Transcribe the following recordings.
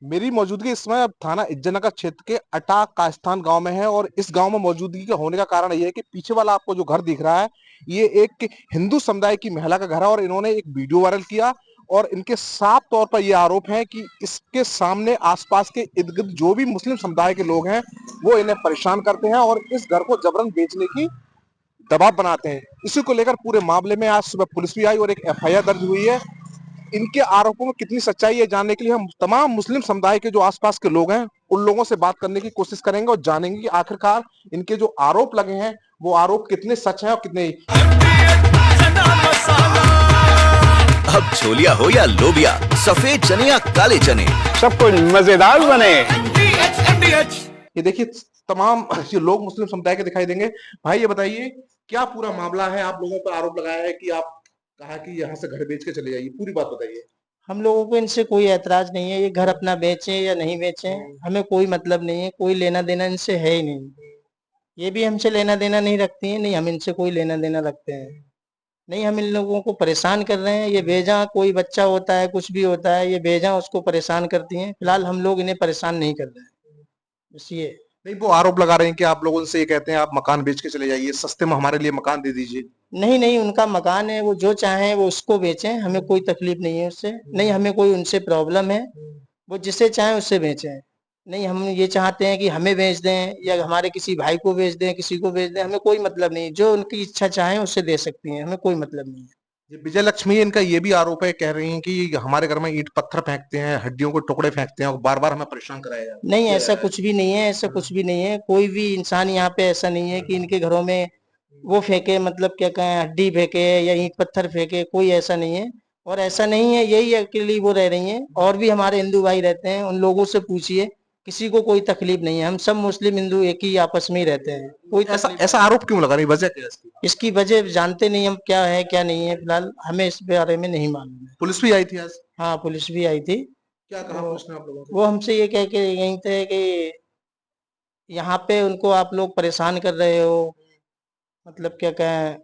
मेरी मौजूदगी इस समय अब थाना इज्जतनगर क्षेत्र के अटा कास्थान गांव में है और इस गांव में मौजूदगी का होने का कारण ये है कि पीछे वाला आपको जो घर दिख रहा है ये एक हिंदू समुदाय की महिला का घर है और इन्होंने एक वीडियो वायरल किया और इनके साफ तौर पर ये आरोप है कि इसके सामने आसपास के इर्द गिर्द जो भी मुस्लिम समुदाय के लोग हैं वो इन्हें परेशान करते हैं और इस घर को जबरन बेचने की दबाव बनाते हैं। इसी को लेकर पूरे मामले में आज सुबह पुलिस भी आई और एक एफआईआर दर्ज हुई है। इनके आरोपों में कितनी सच्चाई है जानने के लिए हम तमाम मुस्लिम समुदाय के जो आसपास के लोग हैं उन लोगों से बात करने की कोशिश करेंगे और जानेंगे कि आखिरकार इनके जो आरोप लगे हैं वो आरोप कितने सच हैं और कितने। अब छोलिया हो या लोबिया, सफेद चने या काले चने, सब कुछ मजेदार बने। ये देखिए तमाम ये लोग मुस्लिम समुदाय के दिखाई देंगे। भाई ये बताइए क्या पूरा मामला है, आप लोगों पर आरोप लगाया है कि आप कहा कि यहाँ से घर बेच के चले जाइए, पूरी बात बताइए। हम लोगों को इनसे कोई ऐतराज नहीं है, ये घर अपना बेचें या नहीं बेचें हमें कोई मतलब नहीं है, कोई लेना देना इनसे है ही नहीं। ये भी हमसे लेना देना नहीं रखती हैं, नहीं हम इनसे कोई लेना देना रखते हैं, नहीं हम इन लोगों को परेशान कर रहे हैं। ये बेजा कोई बच्चा होता है कुछ भी होता है ये बेजा उसको परेशान करती हैं, फिलहाल हम लोग इन्हें परेशान नहीं कर रहे हैं बस ये। नहीं वो आरोप लगा रहे हैं कि आप लोगों से ये कहते हैं आप मकान बेच के चले जाइए, सस्ते में हमारे लिए मकान दे दीजिए। नहीं नहीं उनका मकान है, वो जो चाहें वो उसको बेचें, हमें कोई तकलीफ नहीं है उससे, नहीं हमें कोई उनसे प्रॉब्लम है, वो जिसे चाहें उससे बेचें। नहीं हम ये चाहते हैं कि हमें बेच दें या हमारे किसी भाई को बेच दें, किसी को बेच दें, हमें कोई मतलब नहीं, जो उनकी इच्छा चाहे उससे दे सकती हैं, हमें कोई मतलब नहीं है। ये विजय लक्ष्मी इनका ये भी आरोप है, कह रही हैं कि हमारे घर में ईंट पत्थर फेंकते हैं, हड्डियों के टुकड़े फेंकते हैं और बार बार हमें परेशान कराया जा नहीं किया जा ऐसा रहा है। कुछ भी नहीं है, ऐसा कुछ भी नहीं है, कोई भी इंसान यहाँ पे ऐसा नहीं है कि इनके घरों में वो फेंके, मतलब क्या कहें हड्डी फेंके या ईंट पत्थर फेंके, कोई ऐसा नहीं है। और ऐसा नहीं है यही अकेली वो रह रही हैं, और भी हमारे हिंदू भाई रहते हैं, उन लोगों से पूछिए, किसी को कोई तकलीफ नहीं है, हम सब मुस्लिम हिंदू एक ही आपस में ही रहते हैं, कोई ऐसा तकलीफ ऐसा आरोप क्यों लगा रही, वजह क्या है इसकी? इसकी वजह जानते नहीं हम, क्या है क्या नहीं है, फिलहाल हमें इस बारे में नहीं मालूम है। पुलिस भी आई थी आज? हाँ पुलिस भी आई थी। क्या कहा वो, पुलिस ने आप लोगों से? वो हमसे ये कह के गई थे कि यहाँ पे उनको आप लोग परेशान कर रहे हो, मतलब क्या कहें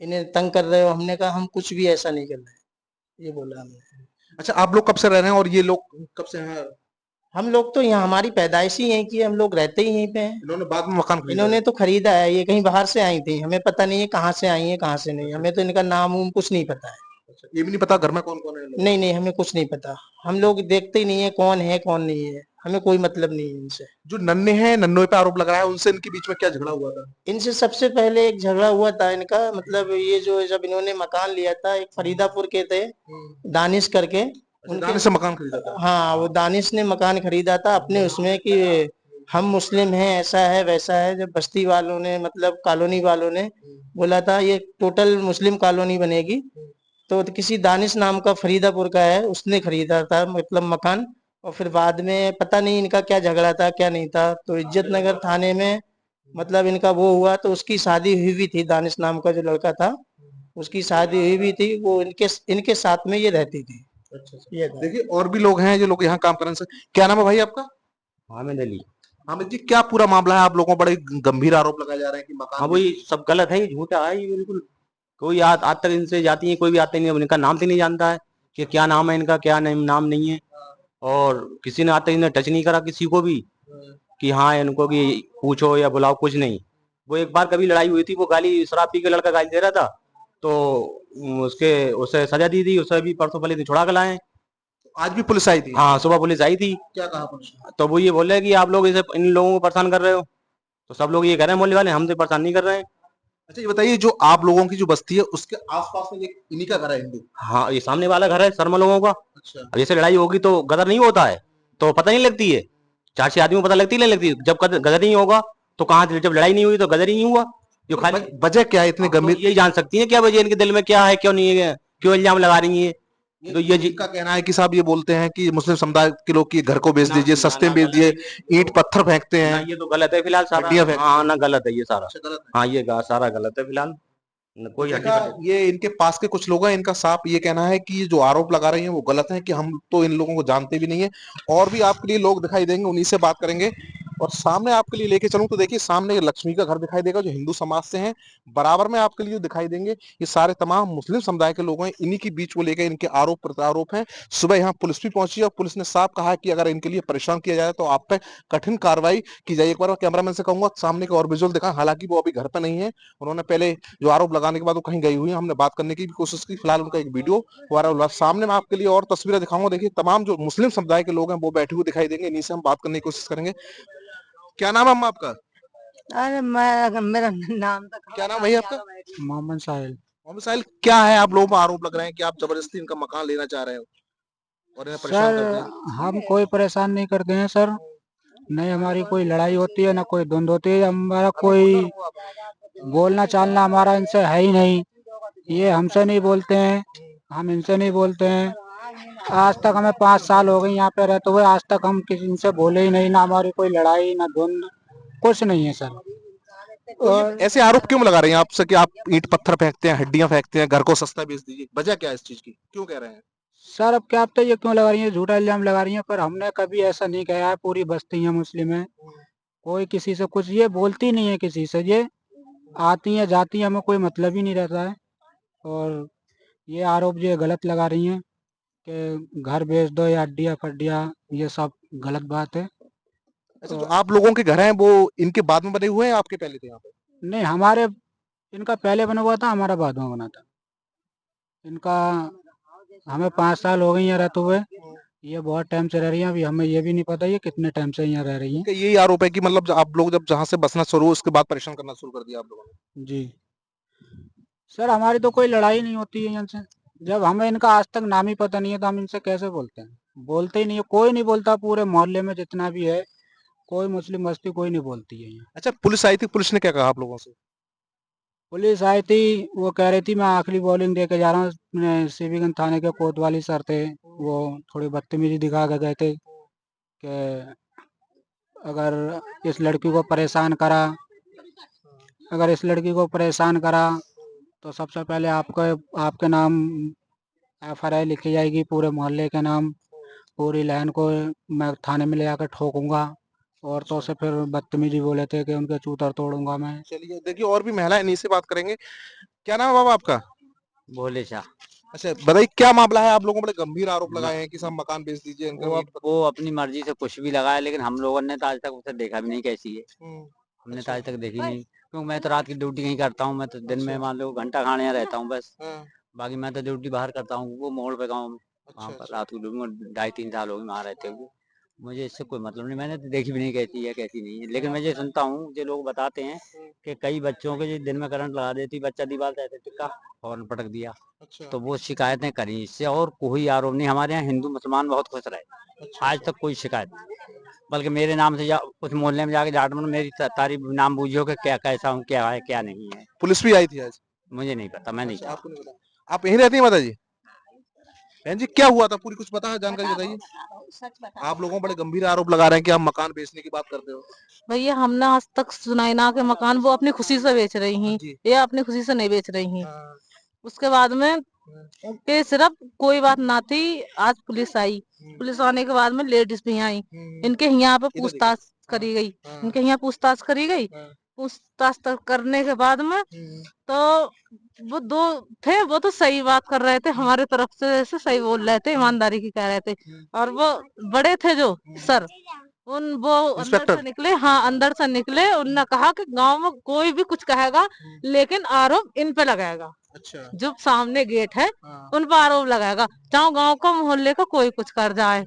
इन्हें तंग कर रहे हो, हमने कहा हम कुछ भी ऐसा नहीं कर रहे, ये बोला हमने। अच्छा आप लोग कब से रह रहे हैं और ये लोग कब से हैं? हम लोग तो यहाँ हमारी पैदाइश ही यहीं की है, हम लोग रहते ही यहीं पे हैं। इन्होंने बाद में मकान खरीदा है? इन्होंने तो खरीदा है, ये कहीं बाहर से आई थी, हमें पता नहीं है कहाँ से आई है कहाँ से नहीं, हमें तो इनका नाम उम कुछ नहीं पता है। अच्छा, ये भी नहीं पता घर में कौन कौन है इन लोगों नहीं नहीं हमें कुछ नहीं पता, हम लोग देखते ही नहीं है कौन है कौन नहीं है, हमें कोई मतलब नहीं है इनसे। का? जो नन्हे हैं, नन्नों पे आरोप लग रहा है, उनसे इनके बीच में क्या झगड़ा हुआ था? इनसे सबसे पहले एक झगड़ा हुआ था इनका, मतलब ये जो जब इन्होंने मकान लिया था, एक फरीदापुर के थे दानिश करके, अच्छा, उनके दानिश से मकान खरीदा था? हाँ वो दानिश ने मकान खरीदा था अपने उसमें कि हम मुस्लिम हैं, ऐसा है वैसा है। जब बस्ती वालों ने मतलब कॉलोनी वालों ने बोला था ये टोटल मुस्लिम कॉलोनी बनेगी, तो किसी दानिश नाम का फरीदापुर का है उसने खरीदा था मतलब मकान। और फिर बाद में पता नहीं इनका क्या झगड़ा था क्या नहीं था, तो इज्जत नगर थाने में मतलब इनका वो हुआ, तो उसकी शादी हुई भी थी, दानिश नाम का जो लड़का था उसकी शादी हुई भी थी, वो इनके इनके साथ में ये रहती थी। अच्छा अच्छा। ये था। देखिए और भी लोग हैं जो लोग यहाँ काम कर रहे हैं। क्या नाम है भाई आपका? हामिद अली। हामिद जी क्या पूरा मामला है, आप लोगों पर बड़े गंभीर आरोप लगाए जा रहे हैं कि हाँ मकान वही सब गलत है, ये झूठा है ये बिल्कुल। कोई आज तक इनसे जाती है, कोई भी आता ही नहीं, अब इनका नाम तक नहीं जानता है कि क्या नाम है इनका, क्या नहीं, नाम नहीं है। और किसी ने आज तक इन्हें टच नहीं करा किसी को भी कि हाँ इनको कि पूछो या बुलाओ, कुछ नहीं। वो एक बार कभी लड़ाई हुई थी, वो गाली शराब पी के लड़का गाली दे रहा था, तो उसके उसे सजा दी थी, उसे भी परसों पहले छुड़ा के लाए। आज भी पुलिस आई थी? हाँ सुबह पुलिस आई थी। क्या कहा पुलिस ने? तो वो ये बोल रहे हैं कि आप लोग इसे इन लोगों को परेशान कर रहे हो, तो सब लोग ये कह रहे हैं मोहल्ले वाले हमसे परेशान नहीं कर रहे हैं। अच्छा ये बताइए जो आप लोगों की जो बस्ती है उसके आसपास में एक इन्हीं का घर है हिंदू? हाँ ये सामने वाला घर है शर्मा लोगों का। अच्छा। अब जैसे लड़ाई होगी तो गदर नहीं होता है, तो पता नहीं लगती है, चार छह आदमी को पता लगती है, नहीं लगती। जब गदर नहीं होगा तो कहाँ, जब लड़ाई नहीं हुई तो गदर ही नहीं हुआ। जो खाली वजह क्या है इतने तो गंभीर? यही जान सकती है क्या वजह इनके दिल में क्या है, क्यों नहीं है, क्यों इल्जाम लगा रही है। तो ये इनका कहना है कि साहब ये बोलते हैं कि मुस्लिम समुदाय के लोग की घर को बेच ना दीजिए, ना सस्ते ना में बेच गलत दिए, है ईंट पत्थर फेंकते ना, हैं, ये तो गलत है फिलहाल सारा। हड्डियां फेंकते हाँ हैं। ना गलत है ये सारा। अच्छा गलत है। हाँ ये सारा गलत है फिलहाल, कोई हड्डी देखा पट्टी। ये इनके पास के कुछ लोग हैं, इनका साफ ये कहना है कि ये जो आरोप लगा रहे हैं वो गलत है, कि हम तो इन लोगों को जानते भी नहीं है। और भी आपके लिए लोग दिखाई देंगे, उन्हीं से बात करेंगे। और सामने आपके लिए लेके चलूं तो देखिए सामने ये लक्ष्मी का घर दिखाई देगा जो हिंदू समाज से हैं। बराबर में आपके लिए दिखाई देंगे ये सारे तमाम मुस्लिम समुदाय के लोग हैं। इन्हीं के बीच को लेकर इनके आरोप प्रत्यारोप हैं। सुबह यहाँ पुलिस भी पहुंची है और पुलिस ने साफ कहा है कि अगर इनके लिए परेशान किया जाए तो आप पे कठिन कार्रवाई की जाए। एक बार कैमरामैन से कहूंगा सामने के और विजुअल दिखा, हालांकि वो अभी घर पे नहीं है। उन्होंने पहले जो आरोप लगाने के बाद वो कहीं गई हुई है, हमने बात करने की भी कोशिश की। फिलहाल उनका एक वीडियो वायरल हुआ। सामने मैं आपके लिए और तस्वीरें दिखाऊंगा। देखिए तमाम जो मुस्लिम समुदाय के लोग हैं वो बैठे हुए दिखाई देंगे। इन्हीं से हम बात करने की कोशिश करेंगे। क्या नाम है अम्मा आपका? अरे मैं मेरा नाम तो क्या नाम है भैया आपका? मोहम्मद साहिल। मोहम्मद साहिल, क्या है आप लोगों पर आरोप लग रहे हैं कि आप जबरदस्ती इनका मकान लेना चाह रहे हो और इन्हें परेशान सर करते हैं? हम कोई परेशान नहीं करते हैं सर, नहीं हमारी कोई लड़ाई होती है ना कोई द्वंद होती है, हमारा कोई बोलना चालना हमारा इनसे है ही नहीं। ये हमसे नहीं बोलते हैं, हम इनसे नहीं बोलते हैं। आज तक हमें 5 साल हो गए यहाँ पे रहते हुए, आज तक हम किसी से बोले ही नहीं, ना हमारी कोई लड़ाई ना द्वंद, कुछ नहीं है सर। तो ये ऐसे आरोप क्यों लगा रहे हैं आपसे कि आप ईंट पत्थर फेंकते हैं, हड्डियां फेंकते हैं, घर को सस्ता बेच दीजिए? वजह क्या है इस चीज की, क्यों कह रहे हैं? सर अब क्या आप तो ये क्यों लगा रही है, झूठा इल्जाम लगा रही है, पर हमने कभी ऐसा नहीं कहा है। पूरी बस्ती है मुस्लिम है, कोई किसी से कुछ ये बोलती नहीं है किसी से। ये आती है जाती है, हमें कोई मतलब ही नहीं रहता है। और ये आरोप ये गलत लगा रही हैं कि घर बेच दो या हड्डियाँ फड्डियाँ, ये सब गलत बात है। अच्छा, जो आप लोगों के घर हैं वो इनके बाद में बने हुए हैं, आपके पहले थे यहाँ पे? नहीं हमारे, इनका पहले बना हुआ था, हमारा बाद में बना था इनका। हमें 5 साल हो गए यहाँ रहते हुए, ये बहुत टाइम से रह रही है। अभी हमें ये भी नहीं पता ये कितने टाइम से यहाँ रह रही है। इनका यही आरोप है कि मतलब आप लोग जब जहाँ से बसना शुरू हुआ उसके बाद परेशान करना शुरू कर दिया आप लोगों ने? जी सर हमारी तो कोई लड़ाई नहीं होती है इनसे। जब हमें इनका आज तक नाम ही पता नहीं है तो हम इनसे कैसे बोलते हैं? बोलते ही नहीं है, कोई नहीं बोलता पूरे मोहल्ले में जितना भी है, कोई मुस्लिम बस्ती कोई नहीं बोलती है यहाँ। अच्छा, पुलिस आई थी, पुलिस ने क्या कहा आप लोगों से? पुलिस आई थी, वो कह रही थी मैं आखिरी बॉलिंग दे के जा रहा हूँ। अपने सीबीगंज थाने के कोतवाली सर थे, वो थोड़ी बदतमीजी दिखा के गए थे कि अगर इस लड़की को परेशान करा, अगर इस लड़की को परेशान करा तो सबसे पहले आपके नाम FIR लिखी जाएगी, पूरे मोहल्ले के नाम, पूरी लाइन को मैं थाने में ले जाकर ठोकूंगा। औरतों से फिर बदतमीजी बोले थे कि उनके चूतर तोड़ूंगा मैं। चलिए देखिए और भी महिला इन्हीं से बात करेंगे। क्या नाम है बाबा आपका? बोले शाह। अच्छा बताइए क्या मामला है? आप लोगों ने बड़े गंभीर आरोप लगाए हैं कि सब मकान बेच दीजिए इनका वो ईंट पत्थर। वो अपनी मर्जी से कुछ भी लगाया, लेकिन हम लोगों ने तो आज तक उसे देखा भी नहीं कैसी है। हमने तो आज तक देखी नहीं, क्योंकि मैं तो रात की ड्यूटी नहीं करता हूँ। मैं तो दिन में मान लो घंटा खाने यहाँ रहता हूँ बस। हाँ, बाकी मैं तो ड्यूटी बाहर करता हूँ, वो मोड़ पे गाँव में। वहाँ अच्छा पर रात को ड्यूटी में 2.5-3 साल हो गए वहाँ रहते हुए। मुझे इससे कोई मतलब नहीं, मैंने तो देखी भी नहीं कैसी है कैसी नहीं है। लेकिन मैं ये सुनता हूँ, जो लोग बताते हैं कि कई बच्चों के जो दिन में करंट लगा देती, बच्चा दीवार से ऐसे टिका, हॉर्न पटक दिया, अच्छा तो वो शिकायतें करी इससे। और कोई आरोप नहीं, हमारे यहाँ हिंदू मुसलमान बहुत खुश रहे, आज तक कोई शिकायत नहीं। बल्कि मेरे नाम से उस मोहल्ले में जाके जाट में मेरी तारीफ नाम बूझियो कि क्या कैसा हूँ, क्या है क्या नहीं है। पुलिस भी आई थी आज? मुझे नहीं पता, मैं नहीं अच्छा, जानता। आपको नहीं पता? आप यहीं रहती हैं माता जी? बहन जी क्या हुआ था, पूरी कुछ पता है, जानकारी बताइए। आप लोगों बड़े गंभीर आरोप लगा रहे हैं कि आप मकान बेचने की बात करते हो। भैया हमने आज तक सुनाई ना के मकान वो अपनी खुशी से बेच रही हैं, जी। ये अपनी खुशी से नहीं बेच रही हैं। हाँ, उसके बाद में के सिर्फ कोई बात ना थी, आज पुलिस आई, पुलिस आने के बाद में लेडीज भी आई, इनके यहाँ पे पूछताछ करी गई, इनके यहाँ पूछताछ करी गई। पूछताछ करने के बाद में तो वो दो थे, वो तो सही बात कर रहे थे, हमारे तरफ से सही बोल रहे थे, ईमानदारी की कह रहे थे। और वो बड़े थे जो सर, वो अंदर इंस्पेक्टर? से निकले, हाँ अंदर से निकले, उनने कहा कि गांव में कोई भी कुछ कहेगा लेकिन आरोप इन पे लगाएगा, अच्छा जो सामने गेट है हाँ। उन पर आरोप लगाएगा, चाहे गांव का मोहल्ले का कोई कुछ कर जाए,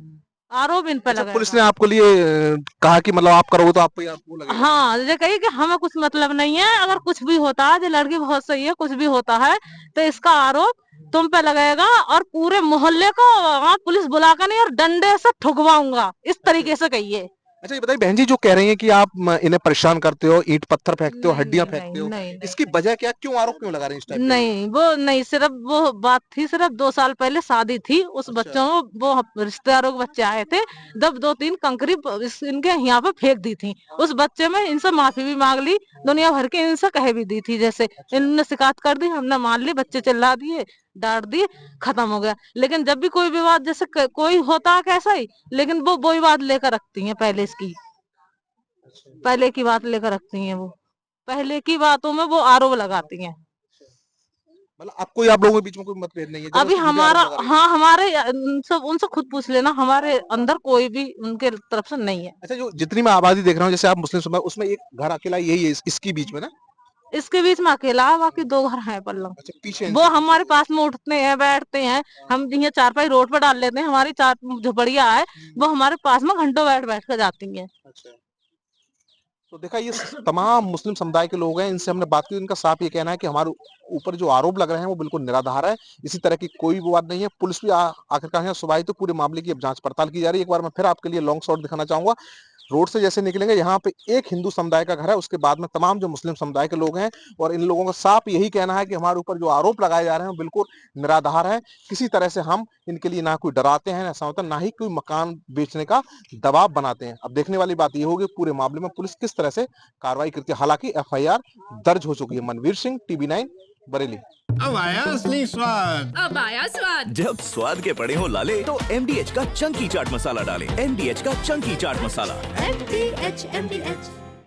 आरोप इन पे अच्छा, पुलिस ने लगाएगा। आपको लिए कहा कि मतलब आप करोगे तो आपको आपको लगेगा? हाँ ये कही कि हमें कुछ मतलब नहीं है, अगर कुछ भी होता है, जो लड़की बहुत सही है, कुछ भी होता है तो इसका आरोप तुम पे लगेगा और पूरे मोहल्ले को वहाँ पुलिस बुलाकर नहीं और डंडे से ठुकवाऊंगा, इस तरीके से कहिए। अच्छा ये बताइए बहन जी, जो कह रही हैं कि आप इन्हें परेशान करते हो, ईंट पत्थर फेंकते हो, नहीं हड्डियां नहीं फेंकते हो, नहीं इसकी वजह क्या, क्यों आरोप क्यों लगा रहे हैं इस टाइप के? नहीं, वो नहीं, सिर्फ वो बात थी, सिर्फ 2 साल पहले शादी थी, उस अच्छा। बच्चों वो रिश्तेदारों के बच्चे आए थे, जब 2-3 कंकरी इनके यहाँ पे फेंक दी थी, उस बच्चे में इनसे माफी भी मांग ली, दुनिया भर के इनसे कह भी दी थी, जैसे इन्होंने शिकायत कर दी, हमने मान ली, बच्चे चिल्ला दिए, डांट दिए, खत्म हो गया। लेकिन जब भी कोई विवाद जैसे कोई होता है कैसा ही, लेकिन वो वही बात लेकर रखती है पहले इसकी। पहले की बात लेकर रखती हैं वो, पहले की बातों में वो आरोप लगाती हैं। मतलब आपको आप लोगों के बीच में कोई मतभेद नहीं है? अभी हमारा, हाँ हमारे उनसे खुद पूछ लेना, हमारे अंदर कोई भी उनके तरफ से नहीं है। अच्छा, जो जितनी मैं आबादी देख रहा हूँ, जैसे आप मुस्लिम समाज, उसमें एक घर अकेला यही है इसके बीच में ना? इसके बीच में अकेला है, बाकी 2 घर हैं पल्लम। अच्छा, पीछे वो हमारे पास में उठते हैं, बैठते हैं, हम यहाँ चारपाई रोड पर डाल लेते हैं, हमारी 4 झोपड़ियाँ है, वो हमारे पास में घंटों बैठ कर जाती हैं। अच्छा, तो देखा, ये तमाम मुस्लिम समुदाय के लोग हैं, इनसे हमने बात की। इनका साफ ये कहना है कि हमारे ऊपर जो आरोप लग रहे हैं वो बिल्कुल निराधार है, इसी तरह की कोई बात नहीं है। पुलिस भी आखिरकार यहाँ सुबह आई, तो पूरे मामले की अब जांच पड़ताल की जा रही है। एक बार मैं फिर आपके लिए लॉन्ग शॉट दिखाना चाहूंगा। रोड से जैसे निकलेंगे, यहाँ पे एक हिंदू समुदाय का घर है, उसके बाद में तमाम जो मुस्लिम समुदाय के लोग हैं, और इन लोगों का साफ यही कहना है कि हमारे ऊपर जो आरोप लगाए जा रहे हैं बिल्कुल निराधार है। किसी तरह से हम इनके लिए ना कोई डराते हैं, ना समझते, ना ही कोई मकान बेचने का दबाव बनाते हैं। अब देखने वाली बात यह होगी पूरे मामले में पुलिस किस तरह से कार्रवाई करती है। हालांकि FIR दर्ज हो चुकी है। मनवीर सिंह, TV9 बरेली। अब आया असली स्वाद। अब आया स्वाद। जब स्वाद के पड़े हो लाले तो MDH का चंकी चाट मसाला डालें। MDH का चंकी चाट मसाला। MDH